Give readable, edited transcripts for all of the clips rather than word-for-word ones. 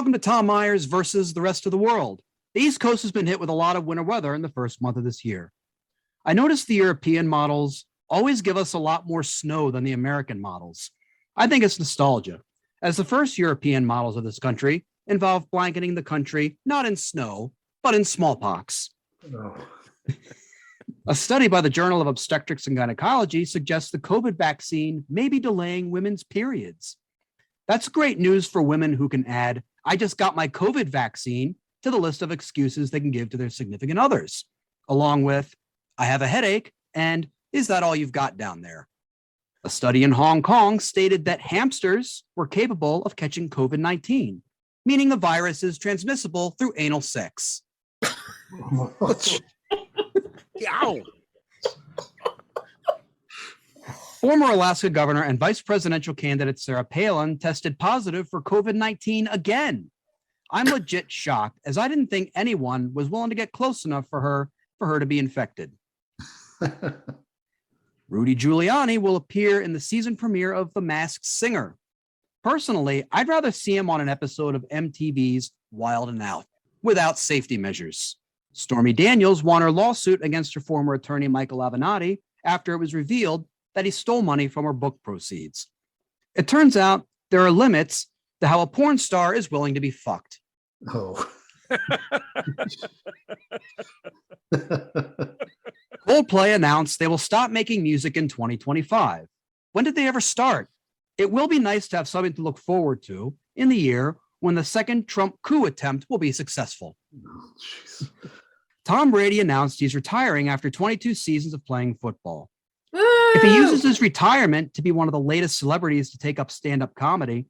welcome to Tom Myers versus the rest of the world. The East Coast has been hit with a lot of winter weather in the first month of this year. I noticed the European models always give us a lot more snow than the American models. I think it's nostalgia, as the first European models of this country involved blanketing the country not in snow, but in smallpox. Oh. A study by the Journal of Obstetrics and Gynecology suggests the COVID vaccine may be delaying women's periods. That's great news for women who can add, "I just got my COVID vaccine" to the list of excuses they can give to their significant others, along with, "I have a headache," and "Is that all you've got down there?" A study in Hong Kong stated that hamsters were capable of catching COVID-19, meaning the virus is transmissible through anal sex. Ow. Former Alaska governor and vice presidential candidate Sarah Palin tested positive for COVID-19 again. I'm legit shocked, as I didn't think anyone was willing to get close enough for her to be infected. Rudy Giuliani will appear in the season premiere of The Masked Singer. Personally, I'd rather see him on an episode of MTV's Wild 'N Out without safety measures. Stormy Daniels won her lawsuit against her former attorney Michael Avenatti after it was revealed that he stole money from her book proceeds. It turns out there are limits to how a porn star is willing to be fucked. Oh. Coldplay announced they will stop making music in 2025. When did they ever start? It will be nice to have something to look forward to in the year when the second Trump coup attempt will be successful. Oh, Tom Brady announced he's retiring after 22 seasons of playing football. If he uses his retirement to be one of the latest celebrities to take up stand-up comedy,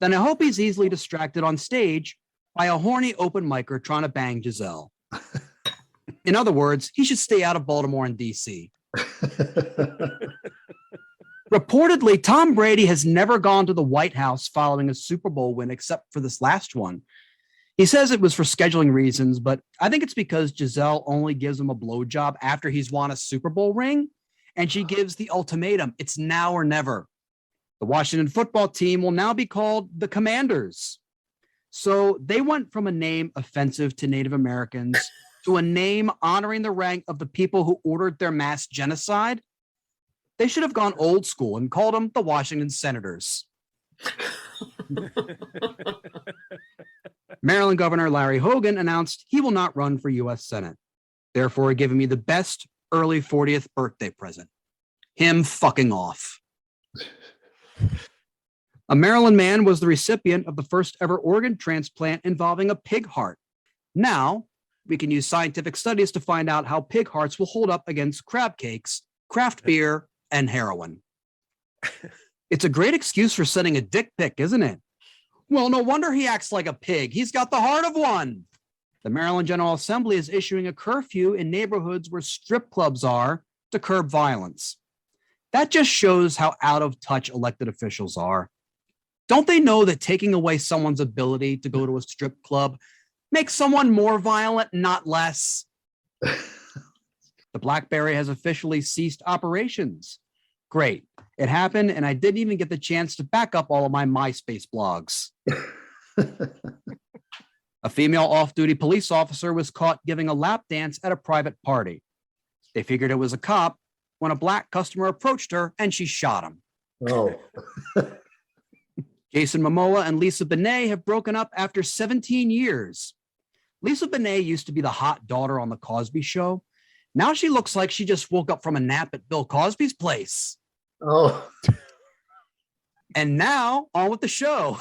then I hope he's easily distracted on stage by a horny open micer trying to bang Giselle. In other words, he should stay out of Baltimore and DC. Reportedly, Tom Brady has never gone to the White House following a Super Bowl win except for this last one. He says it was for scheduling reasons, but I think it's because Giselle only gives him a blowjob after he's won a Super Bowl ring, and she gives the ultimatum, it's now or never. The Washington football team will now be called the Commanders. So they went from a name offensive to Native Americans to a name honoring the rank of the people who ordered their mass genocide. They should have gone old school and called them the Washington Senators. Maryland Governor Larry Hogan announced he will not run for U.S. Senate, therefore giving me the best early 40th birthday present. Him fucking off. A Maryland man was the recipient of the first ever organ transplant involving a pig heart. Now, we can use scientific studies to find out how pig hearts will hold up against crab cakes, craft beer, and heroin. It's a great excuse for sending a dick pic, isn't it? Well, no wonder he acts like a pig. He's got the heart of one. The Maryland General Assembly is issuing a curfew in neighborhoods where strip clubs are to curb violence. That just shows how out of touch elected officials are. Don't they know that taking away someone's ability to go to a strip club makes someone more violent, not less? The BlackBerry has officially ceased operations. Great. It happened, and I didn't even get the chance to back up all of my MySpace blogs. A female off-duty police officer was caught giving a lap dance at a private party. They figured it was a cop when a black customer approached her, and she shot him. Oh. Jason Momoa and Lisa Bonet have broken up after 17 years. Lisa Bonet used to be the hot daughter on The Cosby Show. Now she looks like she just woke up from a nap at Bill Cosby's place. Oh. And now, on with the show.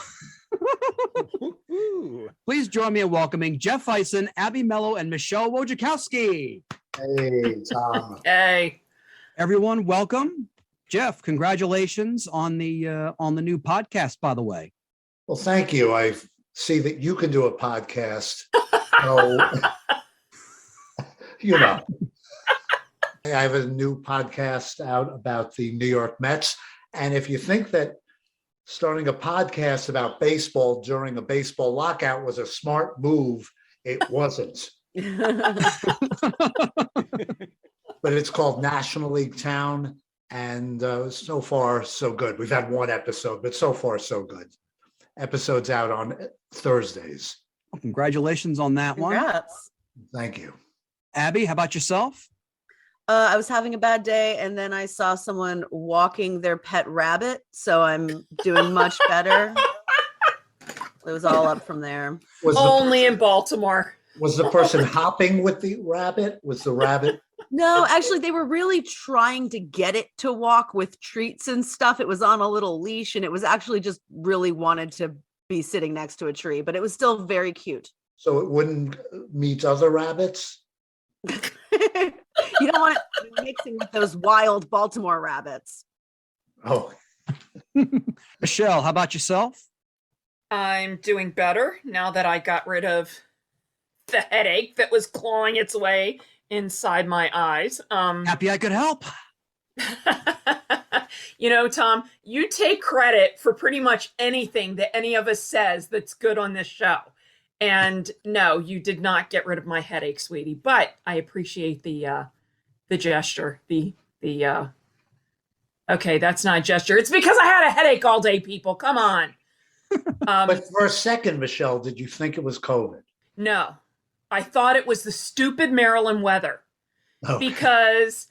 Please join me in welcoming Jeff Hysen, Abby Mello, and Michele Wojciechowski. Hey, Tom. Hey. Everyone, welcome. Jeff, congratulations on the new podcast, by the way. Well, thank you. I see that you can do a podcast. So, you know. I have a new podcast out about the New York Mets. And if you think that starting a podcast about baseball during a baseball lockout was a smart move, it wasn't. But it's called National League Town. And so far, so good. We've had one episode, but so far, so good. episodes out on Thursdays. Well, congratulations on that Congrats. one. Thank you. Abby, how about yourself? I was having a bad day, and then I saw someone walking their pet rabbit, so I'm doing much better. It was all up from there. Only in Baltimore. Was the person hopping with the rabbit? Was the rabbit? No, actually, they were really trying to get it to walk with treats and stuff. It was on a little leash, and it was actually just really wanted to be sitting next to a tree, but it was still very cute. So it wouldn't meet other rabbits? You don't want it mixing with those wild Baltimore rabbits. Oh. Michelle, how about yourself? I'm doing better now that I got rid of the headache that was clawing its way inside my eyes. Happy I could help. You know, Tom, you take credit for pretty much anything that any of us says that's good on this show. And no, you did not get rid of my headache, sweetie, but I appreciate the gesture. Okay, that's not a gesture. It's because I had a headache all day, people. Come on. But for a second, Michelle, did you think it was COVID? No, I thought it was the stupid Maryland weather. Okay. Because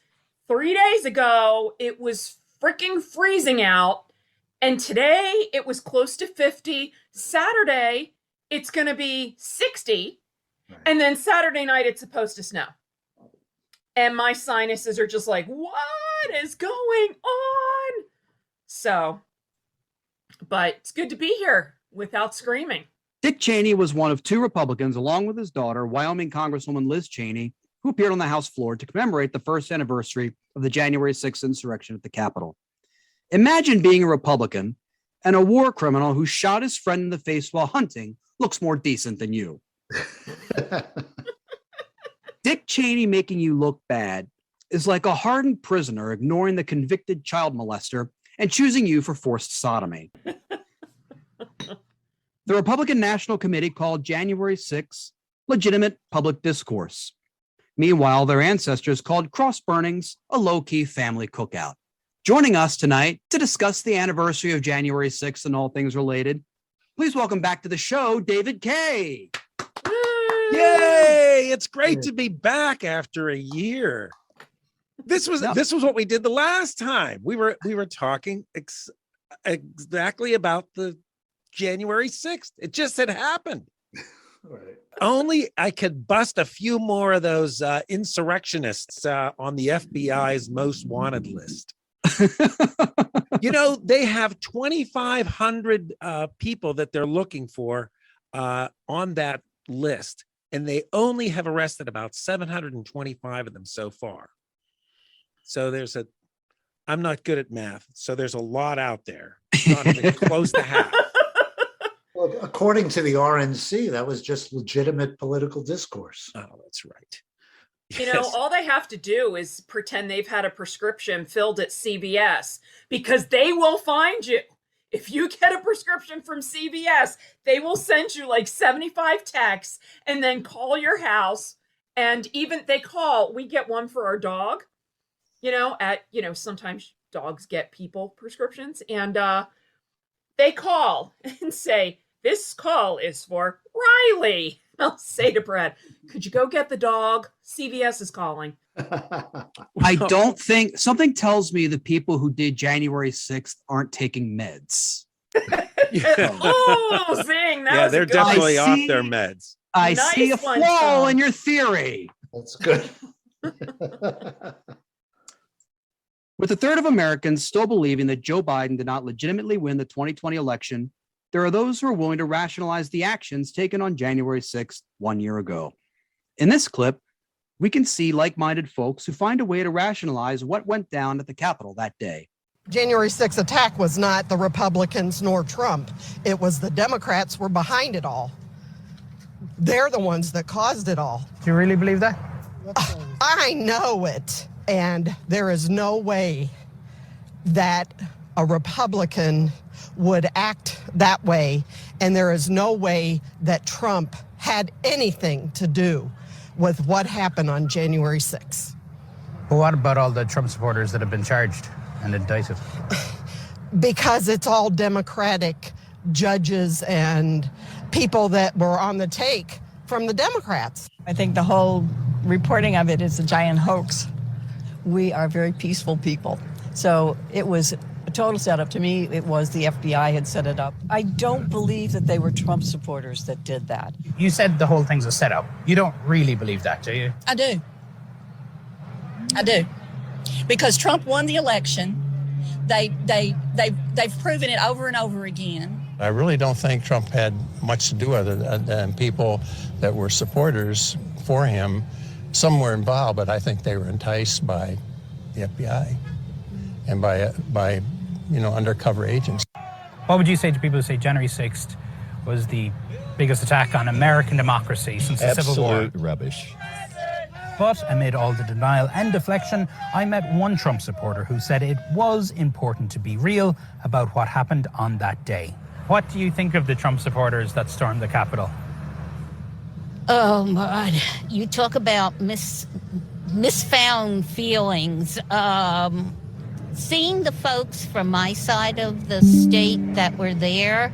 3 days ago, it was freaking freezing out. And today it was close to 50. Saturday, it's going to be 60. Right. And then Saturday night, it's supposed to snow. And my sinuses are just like, what is going on? So, but it's good to be here without screaming. Dick Cheney was one of two Republicans, along with his daughter, Wyoming Congresswoman Liz Cheney, who appeared on the House floor to commemorate the first anniversary of the January 6th insurrection at the Capitol. Imagine being a Republican and a war criminal who shot his friend in the face while hunting looks more decent than you. Dick Cheney making you look bad is like a hardened prisoner ignoring the convicted child molester and choosing you for forced sodomy. The Republican National Committee called January 6th legitimate public discourse. Meanwhile, their ancestors called cross burnings a low-key family cookout. Joining us tonight to discuss the anniversary of January 6th and all things related, please welcome back to the show, David Kaye. Yay! It's great to be back after a year. This was what we did the last time. We were talking exactly about the January 6th. It just had happened. Right. Only I could bust a few more of those insurrectionists on the FBI's most wanted list. You know, they have 2,500 people that they're looking for on that list, and they only have arrested about 725 of them so far. So I'm not good at math, so there's a lot out there, not even close to half. Well, according to the RNC, that was just legitimate political discourse. Oh, that's right. You know, all they have to do is pretend they've had a prescription filled at CVS, because they will find you. If you get a prescription from CVS, they will send you like 75 texts and then call your house. And even we get one for our dog, sometimes dogs get people prescriptions, and they call and say, this call is for Riley. I'll say to Brad, could you go get the dog? CVS is calling. I don't think, something tells me the people who did January 6th aren't taking meds. Oh, zing. They're definitely off their meds. I see a flaw in your theory. That's good. With a third of Americans still believing that Joe Biden did not legitimately win the 2020 election, there are those who are willing to rationalize the actions taken on January 6th 1 year ago. In this clip, we can see like-minded folks who find a way to rationalize what went down at the Capitol that day. January 6th attack was not the Republicans nor Trump. It was the Democrats were behind it all. They're the ones that caused it all. Do you really believe that? I know it. And there is no way that a Republican would act that way. And there is no way that Trump had anything to do with what happened on January 6th. But what about all the Trump supporters that have been charged and indicted? Because it's all Democratic judges and people that were on the take from the Democrats. I think the whole reporting of it is a giant hoax. We are very peaceful people. So it was a total setup. To me, it was the FBI had set it up. I don't believe that they were Trump supporters that did that. You said the whole thing's a setup. You don't really believe that, do you? I do. Because Trump won the election. They've proven it over and over again. I really don't think Trump had much to do other than people that were supporters for him. Some were involved, but I think they were enticed by the FBI and by undercover agents. What would you say to people who say January 6th was the biggest attack on American democracy since the Civil War? Absolute rubbish. But amid all the denial and deflection, I met one Trump supporter who said it was important to be real about what happened on that day. What do you think of the Trump supporters that stormed the Capitol? Oh, my. You talk about misfound feelings. Seeing the folks from my side of the state that were there,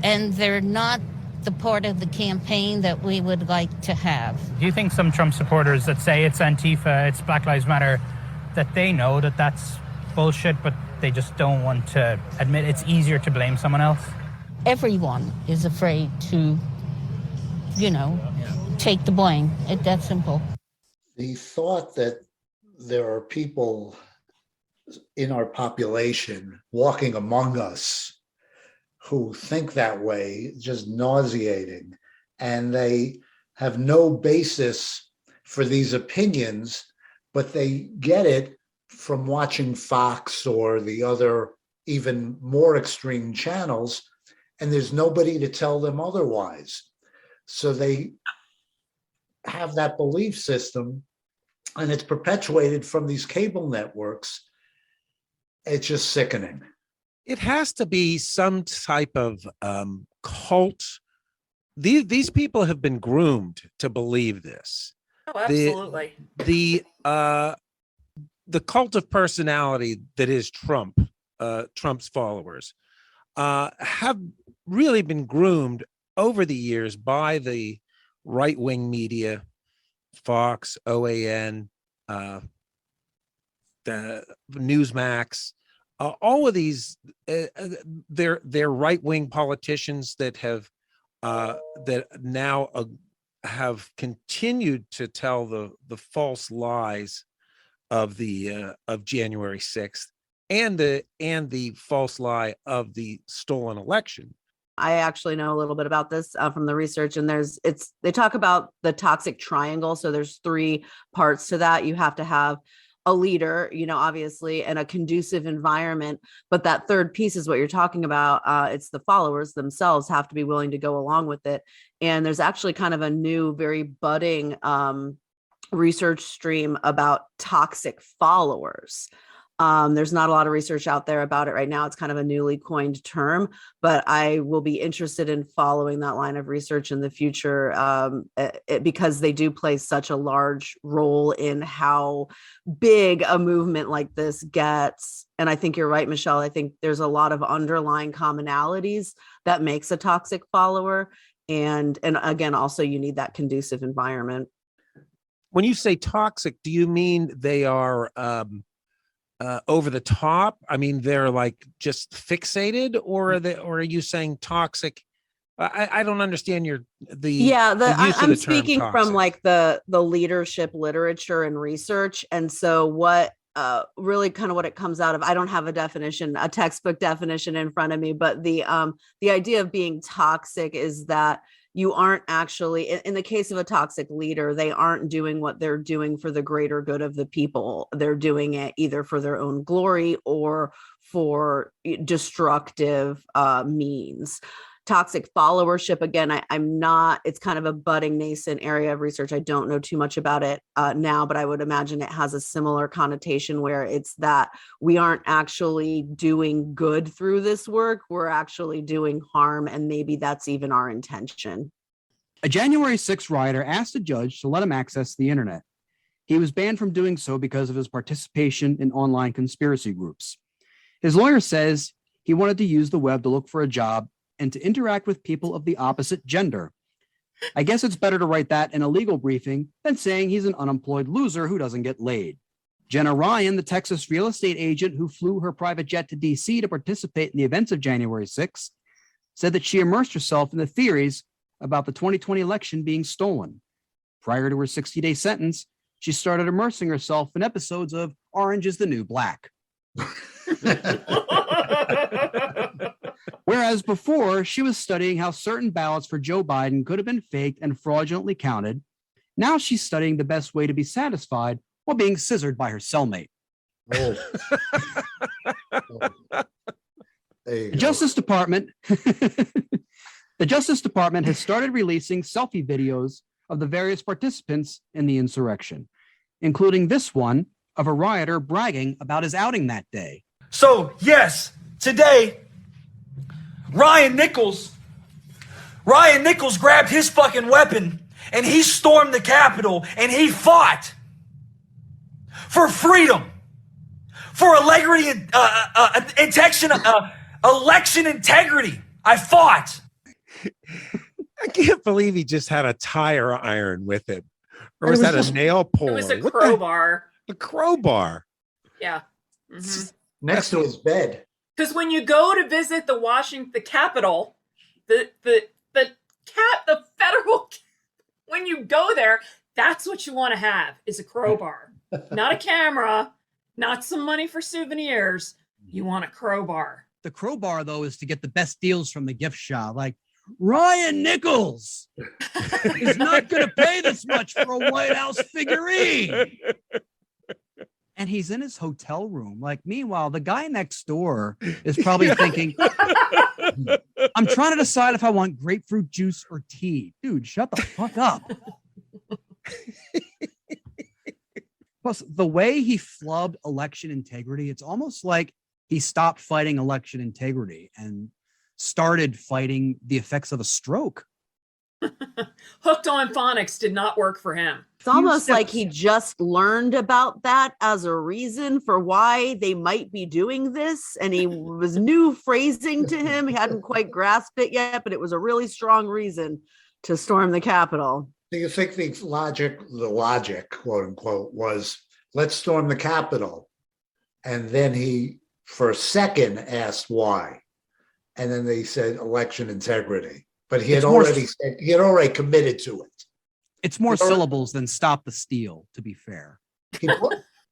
and they're not the part of the campaign that we would like to have. Do you think some Trump supporters that say it's Antifa, it's Black Lives Matter, that they know that that's bullshit, but they just don't want to admit it's easier to blame someone else? Everyone is afraid to, take the blame. It's that simple. The thought that there are people in our population walking among us who think that way, just nauseating. And they have no basis for these opinions, but they get it from watching Fox or the other even more extreme channels, and there's nobody to tell them otherwise. So they have that belief system, and it's perpetuated from these cable networks. It's just sickening. It has to be some type of cult. These people have been groomed to believe this. Oh, absolutely. The cult of personality that is Trump, Trump's followers, have really been groomed over the years by the right-wing media, Fox, OAN, the Newsmax. All of these, they're right-wing politicians that have that now have continued to tell the false lies of January 6th and the false lie of the stolen election. I actually know a little bit about this from the research, and they talk about the toxic triangle. So there's 3 parts to that. You have to have a leader, obviously, and a conducive environment. But that third piece is what you're talking about. It's the followers themselves have to be willing to go along with it. And there's actually kind of a new, very budding research stream about toxic followers. There's not a lot of research out there about it right now. It's kind of a newly coined term, but I will be interested in following that line of research in the future because they do play such a large role in how big a movement like this gets. And I think you're right, Michelle. I think there's a lot of underlying commonalities that makes a toxic follower. And again, also you need that conducive environment. When you say toxic, do you mean they are over the top? I mean, they're like just fixated, or are you saying toxic? I don't understand I'm speaking from like the leadership literature and research. And so what really kind of what it comes out of, I don't have a textbook definition in front of me, but the idea of being toxic is that you aren't actually, in the case of a toxic leader, they aren't doing what they're doing for the greater good of the people. They're doing it either for their own glory or for destructive means. Toxic followership, again, I'm not, it's kind of a budding nascent area of research. I don't know too much about it now, but I would imagine it has a similar connotation where it's that we aren't actually doing good through this work. We're actually doing harm, and maybe that's even our intention. A January 6th rioter asked a judge to let him access the internet. He was banned from doing so because of his participation in online conspiracy groups. His lawyer says he wanted to use the web to look for a job and to interact with people of the opposite gender. I guess it's better to write that in a legal briefing than saying he's an unemployed loser who doesn't get laid. Jenna Ryan, the Texas real estate agent who flew her private jet to D.C. to participate in the events of January 6th, said that she immersed herself in the theories about the 2020 election being stolen. Prior to her 60-day sentence, she started immersing herself in episodes of Orange is the New Black. Whereas before, she was studying how certain ballots for Joe Biden could have been faked and fraudulently counted. Now she's studying the best way to be satisfied while being scissored by her cellmate. Oh. There you The go. Justice Department, the Justice Department has started releasing selfie videos of the various participants in the insurrection, including this one of a rioter bragging about his outing that day. So, yes, today, Ryan Nichols grabbed his fucking weapon and he stormed the Capitol and he fought for freedom, for election integrity. I fought. I can't believe he just had a tire iron with him. Or was that a nail puller? It was a What the- crowbar. A crowbar. Yeah. Mm-hmm. Next to his bed. Because when you go to visit the Capitol, the federal, when you go there, that's what you want to have is a crowbar, not a camera, not some money for souvenirs. You want a crowbar. The crowbar, though, is to get the best deals from the gift shop. Like, Ryan Nichols is not going to pay this much for a White House figurine. And he's in his hotel room. Like, meanwhile, the guy next door is probably thinking, I'm trying to decide if I want grapefruit juice or tea. Dude, shut the fuck up. Plus, the way he flubbed election integrity, it's almost like he stopped fighting election integrity and started fighting the effects of a stroke. Hooked on phonics did not work for him. It's almost like he just learned about that as a reason for why they might be doing this. And he was new phrasing to him. He hadn't quite grasped it yet, but it was a really strong reason to storm the Capitol. Do you think the logic, quote unquote, was let's storm the Capitol? And then he, for a second, asked why. And then they said election integrity. But he had already committed to it. It's more syllables than stop the steal, to be fair.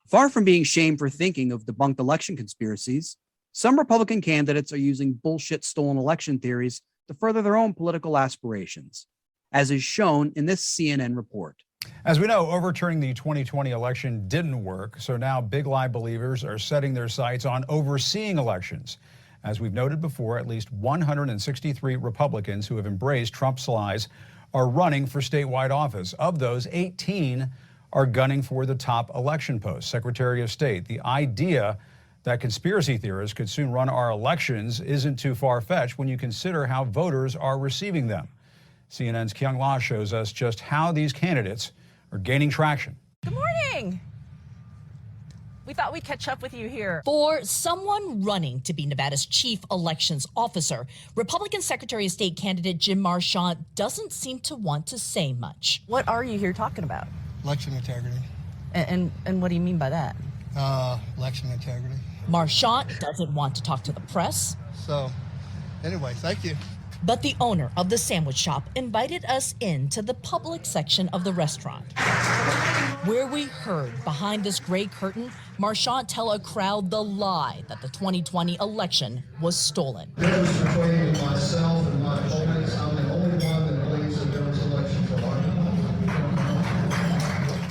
Far from being shamed for thinking of debunked election conspiracies, some Republican candidates are using bullshit stolen election theories to further their own political aspirations, as is shown in this CNN report. As we know, overturning the 2020 election didn't work, so now big lie believers are setting their sights on overseeing elections. As we've noted before, at least 163 Republicans who have embraced Trump's lies are running for statewide office. Of those, 18 are gunning for the top election post. Secretary of State, the idea that conspiracy theorists could soon run our elections isn't too far-fetched when you consider how voters are receiving them. CNN's Kyung La shows us just how these candidates are gaining traction. Good morning. We thought we'd catch up with you here. For someone running to be Nevada's chief elections officer, Republican Secretary of State candidate Jim Marchant doesn't seem to want to say much. What are you here talking about? Election integrity. And what do you mean by that? Election integrity. Marchant doesn't want to talk to the press. So, anyway, thank you. But the owner of the sandwich shop invited us into the public section of the restaurant, where we heard behind this gray curtain Marchant tell a crowd the lie that the 2020 election was stolen. Mr. Quaid and myself and my opponents, I'm the only one that believes that there was election fraud.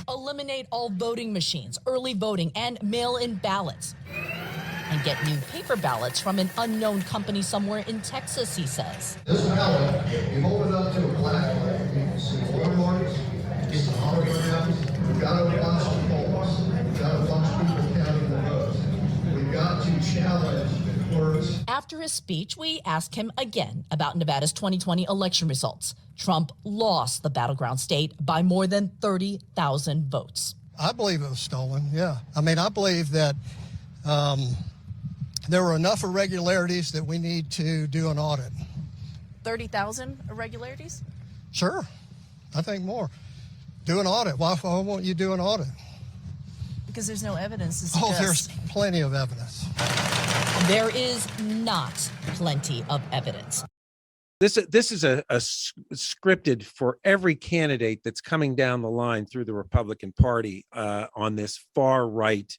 Eliminate all voting machines, early voting, and mail-in ballots. And get new paper ballots from an unknown company somewhere in Texas, he says. This ballot, you hold it up to a black light, you can see watermarks, get the holograms. We've got a bunch of polls. We've got a bunch of people counting the votes. We've got to challenge the courts. After his speech, we asked him again about Nevada's 2020 election results. Trump lost the battleground state by more than 30,000 votes. I believe it was stolen, yeah. I mean, I believe that there were enough irregularities that we need to do an audit. 30,000 irregularities? Sure, I think more. Do an audit. Why won't you do an audit? Because there's no evidence to Oh, suggest. there's plenty of evidence. There is not plenty of evidence. This is a scripted for every candidate that's coming down the line through the Republican Party on this far right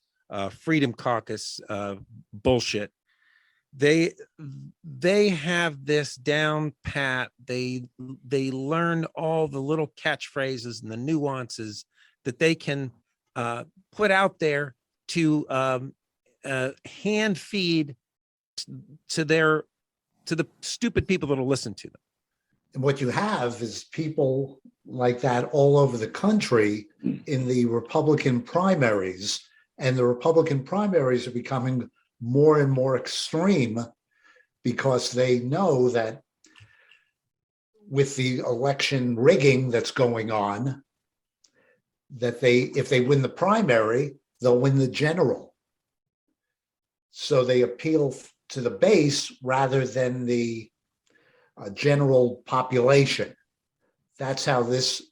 Freedom Caucus bullshit. They have this down pat. They learn all the little catchphrases and the nuances that they can put out there to hand feed to the stupid people that'll listen to them. And what you have is people like that all over the country in the Republican primaries, and the Republican primaries are becoming more and more extreme because they know that with the election rigging that's going on, that if they win the primary, they'll win the general. So they appeal to the base rather than the general population. That's how this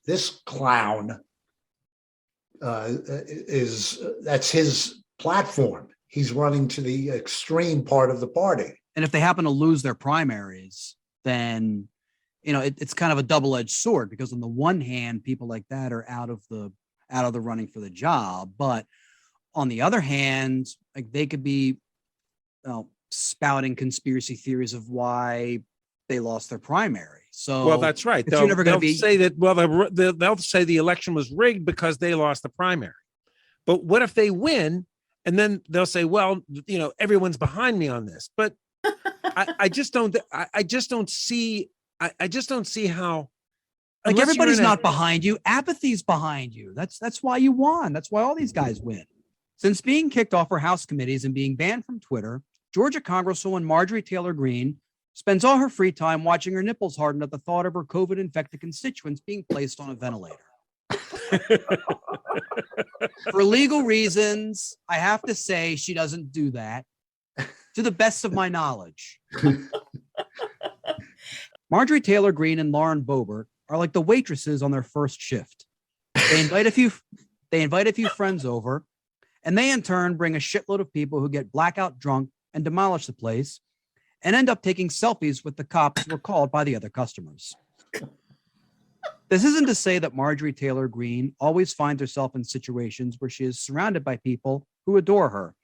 clown that's his platform. He's running to the extreme part of the party. And if they happen to lose their primaries, then, it's kind of a double-edged sword, because on the one hand, people like that are out of the running for the job. But on the other hand, like, they could be spouting conspiracy theories of why they lost their primary. So, well, that's right. They'll say that. Well, they'll say the election was rigged because they lost the primary. But what if they win? And then they'll say, well, everyone's behind me on this. But I just don't see how. Like, everybody's not behind you. Apathy's behind you. That's why you won. That's why all these guys win. Since being kicked off her House committees and being banned from Twitter, Georgia Congresswoman Marjorie Taylor Greene spends all her free time watching her nipples harden at the thought of her COVID-infected constituents being placed on a ventilator. For legal reasons, I have to say she doesn't do that, to the best of my knowledge. Marjorie Taylor Greene and Lauren Boebert are like the waitresses on their first shift. They invite a few friends over, and they in turn bring a shitload of people who get blackout drunk and demolish the place, and end up taking selfies with the cops who were called by the other customers. This isn't to say that Marjorie Taylor Greene always finds herself in situations where she is surrounded by people who adore her,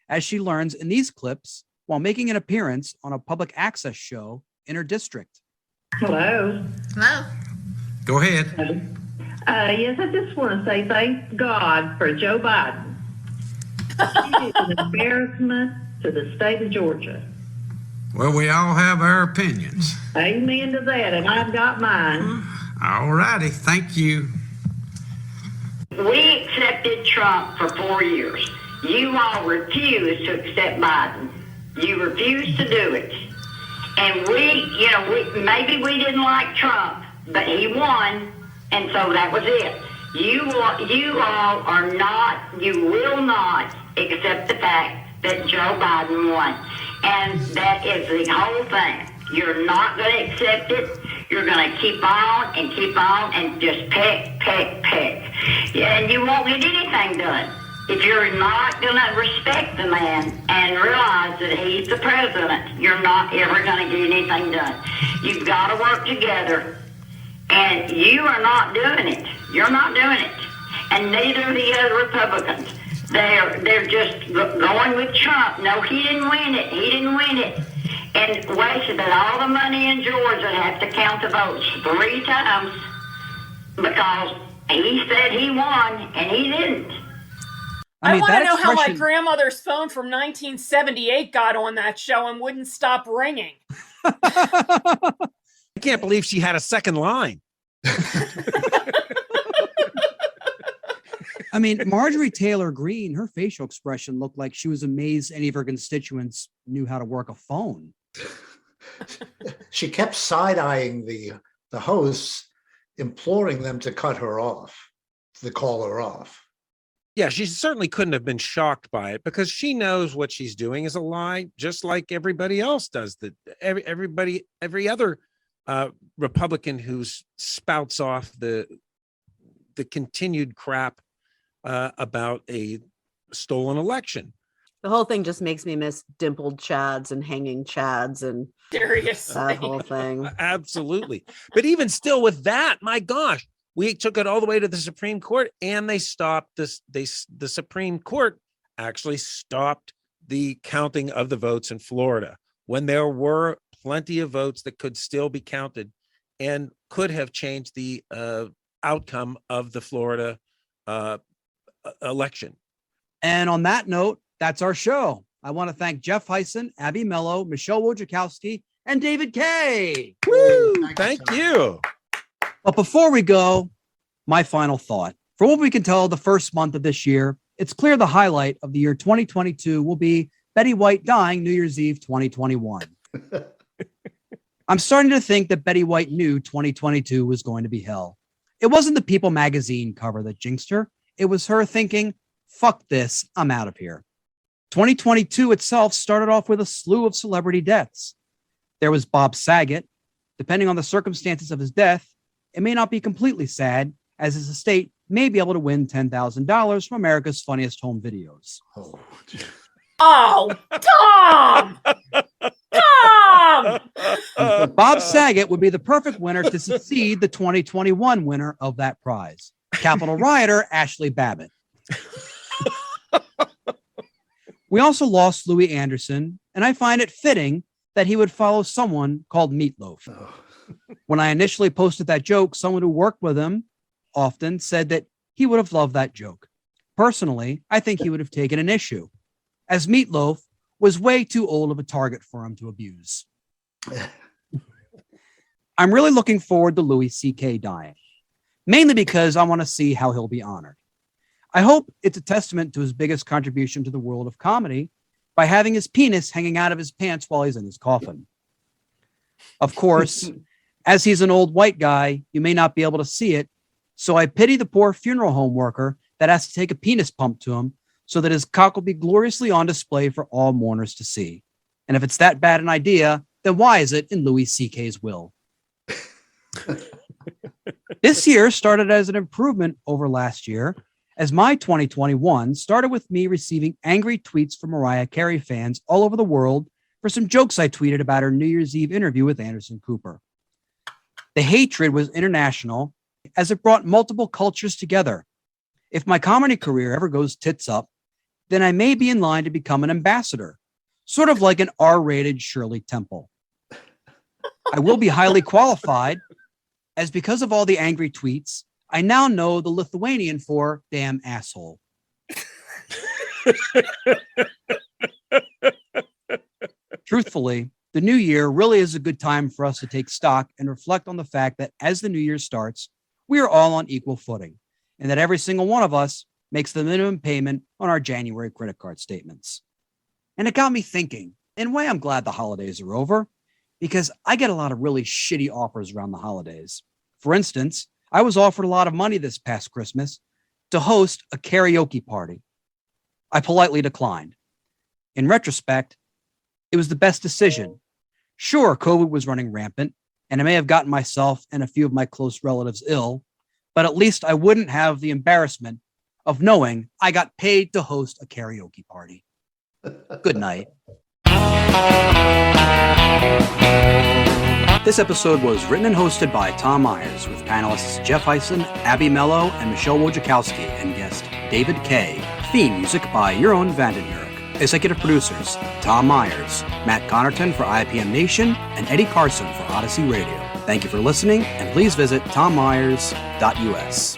as she learns in these clips while making an appearance on a public access show in her district. Hello. Hello. Go ahead. Yes, I just want to say thank God for Joe Biden. He is an embarrassment to the state of Georgia. Well, we all have our opinions. Amen to that, and I've got mine. All righty. Thank you. We accepted Trump for 4 years. You all refused to accept Biden. You refused to do it. And maybe we didn't like Trump, but he won, and so that was it. You all are not, you will not accept the fact that Joe Biden won. And that is the whole thing. You're not going to accept it. You're going to keep on and just peck. Yeah, and you won't get anything done. If you're not going to respect the man and realize that he's the president, you're not ever going to get anything done. You've got to work together, and you are not doing it. You're not doing it. And neither are the other Republicans. They're just going with Trump. No, he didn't win it. And wasted all the money in Georgia to have to count the votes 3 times because he said he won and he didn't. I want to know how my grandmother's phone from 1978 got on that show and wouldn't stop ringing. I can't believe she had a second line. I mean, Marjorie Taylor Greene, her facial expression looked like she was amazed any of her constituents knew how to work a phone. She kept side-eyeing the hosts, imploring them to cut her off, to call her off. Yeah, she certainly couldn't have been shocked by it because she knows what she's doing is a lie, just like everybody else does. That every other Republican who spouts off the continued crap about a stolen election. The whole thing just makes me miss dimpled chads and hanging chads and Seriously. that whole thing. Absolutely. But even still with that, my gosh, we took it all the way to the Supreme Court and they stopped this. The Supreme Court actually stopped the counting of the votes in Florida when there were plenty of votes that could still be counted and could have changed the outcome of the Florida election. And on that note, that's our show. I want to thank Jeff Hysen, Abby Mello, Michele Wojciechowski, and David Kaye. Woo! Thank you. But before we go, my final thought. For what we can tell the first month of this year, it's clear the highlight of the year 2022 will be Betty White dying New Year's Eve 2021. I'm starting to think that Betty White knew 2022 was going to be hell. It wasn't the People magazine cover that jinxed her. It was her thinking, fuck this, I'm out of here. 2022 itself started off with a slew of celebrity deaths. There was Bob Saget. Depending on the circumstances of his death, it may not be completely sad, as his estate may be able to win $10,000 from America's Funniest Home Videos. Oh, Tom! Tom! Bob Saget would be the perfect winner to succeed the 2021 winner of that prize, Capitol rioter Ashley Babbitt. We also lost Louis Anderson, and I find it fitting that he would follow someone called Meatloaf. When I initially posted that joke, someone who worked with him often said that he would have loved that joke. Personally, I think he would have taken an issue, as Meatloaf was way too old of a target for him to abuse. I'm really looking forward to Louis C.K. dying, mainly because I want to see how he'll be honored. I hope it's a testament to his biggest contribution to the world of comedy by having his penis hanging out of his pants while he's in his coffin. Of course, as he's an old white guy, you may not be able to see it, so I pity the poor funeral home worker that has to take a penis pump to him so that his cock will be gloriously on display for all mourners to see. And if it's that bad an idea, then why is it in Louis C.K.'s will? This year started as an improvement over last year, as my 2021 started with me receiving angry tweets from Mariah Carey fans all over the world for some jokes I tweeted about her New Year's Eve interview with Anderson Cooper. The hatred was international, as it brought multiple cultures together. If my comedy career ever goes tits up, then I may be in line to become an ambassador, sort of like an R-rated Shirley Temple. I will be highly qualified, as because of all the angry tweets, I now know the Lithuanian for damn asshole. Truthfully, the new year really is a good time for us to take stock and reflect on the fact that as the new year starts, we are all on equal footing, and that every single one of us makes the minimum payment on our January credit card statements. And it got me thinking, in a way, I'm glad the holidays are over, because I get a lot of really shitty offers around the holidays. For instance, I was offered a lot of money this past Christmas to host a karaoke party. I politely declined. In retrospect, it was the best decision. Sure, COVID was running rampant, and I may have gotten myself and a few of my close relatives ill, but at least I wouldn't have the embarrassment of knowing I got paid to host a karaoke party. Good night. This episode was written and hosted by Tom Myers, with panelists Jeff Hysen, Abby Mello, and Michele Wojciechowski, and guest David Kaye. Theme music by Jeroen Vandenburg. Executive producers Tom Myers, Matt Connarton for ipmNation, and Eddie Carson for Odyssey Radio. Thank you for listening, and please visit tommyers.us.